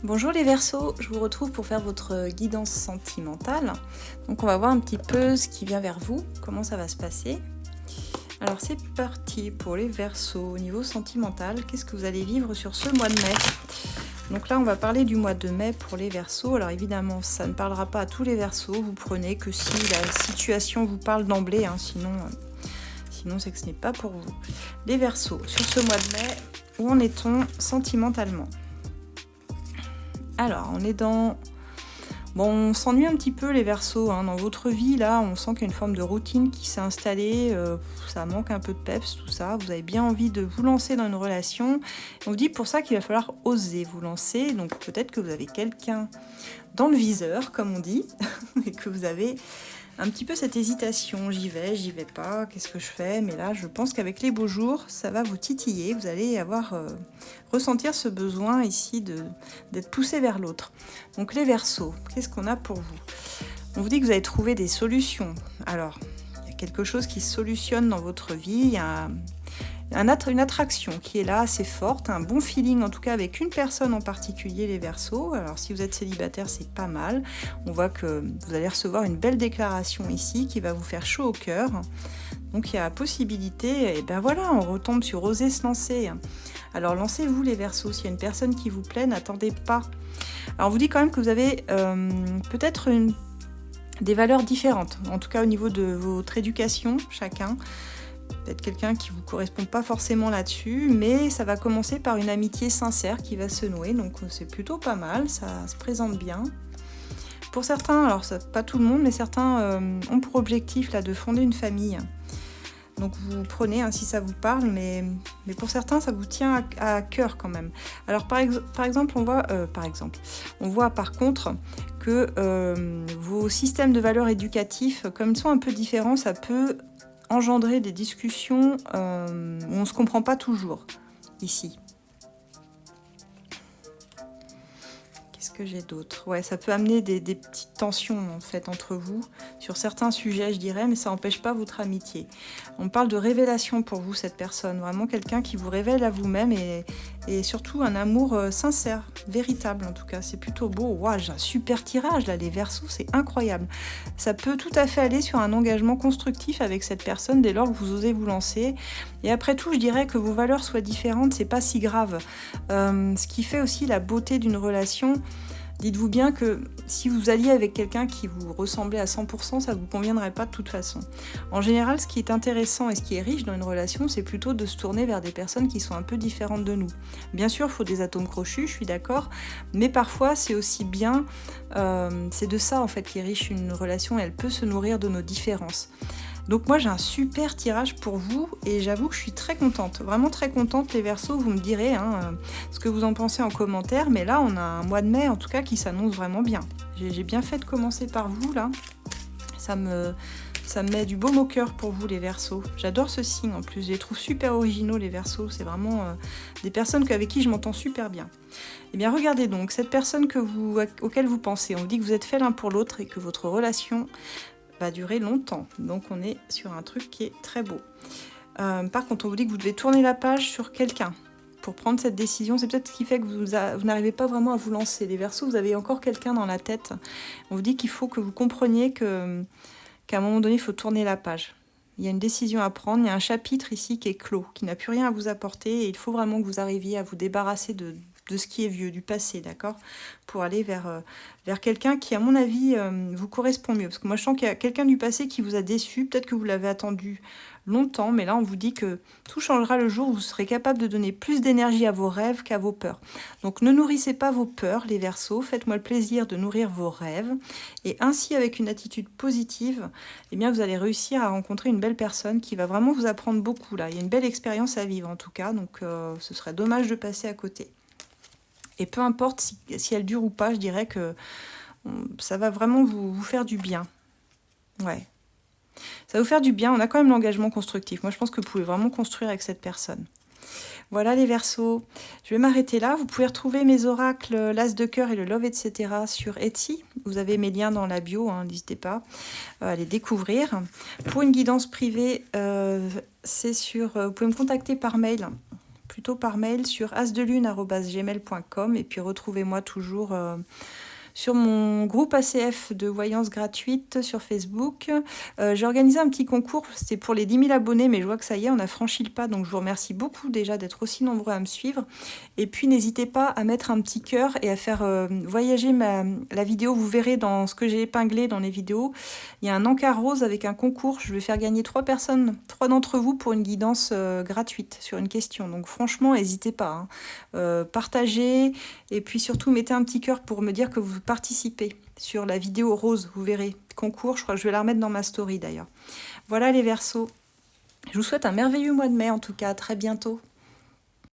Bonjour les Verseaux, je vous retrouve pour faire votre guidance sentimentale. Donc on va voir un petit peu ce qui vient vers vous, comment ça va se passer. Alors c'est parti pour les Verseaux. Au niveau sentimental, qu'est-ce que vous allez vivre sur ce mois de mai? Donc là on va parler du mois de mai pour les Verseaux. Alors évidemment ça ne parlera pas à tous les Verseaux, vous prenez que si la situation vous parle d'emblée, sinon c'est que ce n'est pas pour vous. Les Verseaux, sur ce mois de mai, où en est-on sentimentalement? Alors, on est dans... Bon, on s'ennuie un petit peu les Verseaux, dans votre vie, là, on sent qu'il y a une forme de routine qui s'est installée, ça manque un peu de peps, tout ça, vous avez bien envie de vous lancer dans une relation. On vous dit pour ça qu'il va falloir oser vous lancer, donc peut-être que vous avez quelqu'un dans le viseur, comme on dit, et que vous avez un petit peu cette hésitation, j'y vais pas, qu'est-ce que je fais? Mais là, je pense qu'avec les beaux jours, ça va vous titiller, vous allez ressentir ce besoin ici d'être poussé vers l'autre. Donc les Verseaux, qu'est-ce qu'on a pour vous? On vous dit que vous allez trouver des solutions. Alors, il y a quelque chose qui se solutionne dans votre vie, il y a une attraction qui est là assez forte, un bon feeling en tout cas avec une personne en particulier, les Verseaux. Alors si vous êtes célibataire, c'est pas mal. On voit que vous allez recevoir une belle déclaration ici qui va vous faire chaud au cœur. Donc il y a la possibilité, et ben voilà, on retombe sur oser se lancer. Alors lancez-vous les Verseaux, s'il y a une personne qui vous plaît, n'attendez pas. Alors on vous dit quand même que vous avez peut-être des valeurs différentes, en tout cas au niveau de votre éducation, chacun. Peut-être quelqu'un qui ne vous correspond pas forcément là-dessus, mais ça va commencer par une amitié sincère qui va se nouer, donc c'est plutôt pas mal, ça se présente bien. Pour certains, alors ça, pas tout le monde, mais certains ont pour objectif là, de fonder une famille. Donc vous prenez si ça vous parle, mais pour certains ça vous tient à cœur quand même. Alors par exemple, on voit par contre que vos systèmes de valeurs éducatifs, comme ils sont un peu différents, ça peut engendrer des discussions où on ne se comprend pas toujours, ici. Qu'est-ce que j'ai d'autre? Ouais, ça peut amener des petites tensions, en fait, entre vous, sur certains sujets, je dirais, mais ça n'empêche pas votre amitié. On parle de révélation pour vous, cette personne, vraiment quelqu'un qui vous révèle à vous-même et surtout un amour sincère, véritable en tout cas, c'est plutôt beau. Wow, j'ai un super tirage là, les Verseaux, c'est incroyable. Ça peut tout à fait aller sur un engagement constructif avec cette personne dès lors que vous osez vous lancer. Et après tout, je dirais que vos valeurs soient différentes, c'est pas si grave. Ce qui fait aussi la beauté d'une relation, dites-vous bien que si vous alliez avec quelqu'un qui vous ressemblait à 100%, ça ne vous conviendrait pas de toute façon. En général, ce qui est intéressant et ce qui est riche dans une relation, c'est plutôt de se tourner vers des personnes qui sont un peu différentes de nous. Bien sûr, il faut des atomes crochus, je suis d'accord, mais parfois c'est aussi bien, c'est de ça en fait qui est riche une relation, et elle peut se nourrir de nos différences. Donc moi j'ai un super tirage pour vous et j'avoue que je suis très contente, vraiment très contente les Verseaux, vous me direz ce que vous en pensez en commentaire, mais là on a un mois de mai en tout cas qui s'annonce vraiment bien. J'ai bien fait de commencer par vous là, ça me met du baume au cœur pour vous les Verseaux. J'adore ce signe en plus, je les trouve super originaux les Verseaux, c'est vraiment des personnes avec qui je m'entends super bien. Eh bien regardez donc, cette personne auquel vous pensez, on vous dit que vous êtes fait l'un pour l'autre et que votre relation va durer longtemps, donc on est sur un truc qui est très beau. Par contre, on vous dit que vous devez tourner la page sur quelqu'un pour prendre cette décision. C'est peut-être ce qui fait que vous n'arrivez pas vraiment à vous lancer. Les Verseaux, vous avez encore quelqu'un dans la tête. On vous dit qu'il faut que vous compreniez qu'à un moment donné, il faut tourner la page. Il y a une décision à prendre, il y a un chapitre ici qui est clos, qui n'a plus rien à vous apporter, et il faut vraiment que vous arriviez à vous débarrasser de ce qui est vieux, du passé, d'accord? Pour aller vers quelqu'un qui, à mon avis, vous correspond mieux. Parce que moi, je sens qu'il y a quelqu'un du passé qui vous a déçu, peut-être que vous l'avez attendu longtemps, mais là, on vous dit que tout changera le jour où vous serez capable de donner plus d'énergie à vos rêves qu'à vos peurs. Donc, ne nourrissez pas vos peurs, les Verseaux, faites-moi le plaisir de nourrir vos rêves, et ainsi, avec une attitude positive, eh bien, vous allez réussir à rencontrer une belle personne qui va vraiment vous apprendre beaucoup, là. Il y a une belle expérience à vivre, en tout cas, donc ce serait dommage de passer à côté. Et peu importe si elle dure ou pas, je dirais que ça va vraiment vous faire du bien. Ouais. Ça va vous faire du bien, on a quand même l'engagement constructif. Moi, je pense que vous pouvez vraiment construire avec cette personne. Voilà les Verseaux. Je vais m'arrêter là. Vous pouvez retrouver mes oracles, l'As de cœur et le Love, etc. sur Etsy. Vous avez mes liens dans la bio, n'hésitez pas à les découvrir. Pour une guidance privée, vous pouvez me contacter par mail. plutôt par mail sur asdelune@gmail.com et puis retrouvez-moi toujours sur mon groupe ACF de voyance gratuite sur Facebook. J'ai organisé un petit concours, c'était pour les 10 000 abonnés, mais je vois que ça y est, on a franchi le pas, donc je vous remercie beaucoup déjà d'être aussi nombreux à me suivre. Et puis n'hésitez pas à mettre un petit cœur et à faire voyager la vidéo. Vous verrez dans ce que j'ai épinglé dans les vidéos, il y a un encart rose avec un concours. Je vais faire gagner 3 d'entre vous pour une guidance gratuite sur une question. Donc franchement, n'hésitez pas, hein. Partagez et puis surtout mettez un petit cœur pour me dire que vous participez sur la vidéo rose. Vous verrez, concours, je crois que je vais la remettre dans ma story d'ailleurs. Voilà les Verseaux. Je vous souhaite un merveilleux mois de mai en tout cas. À très bientôt.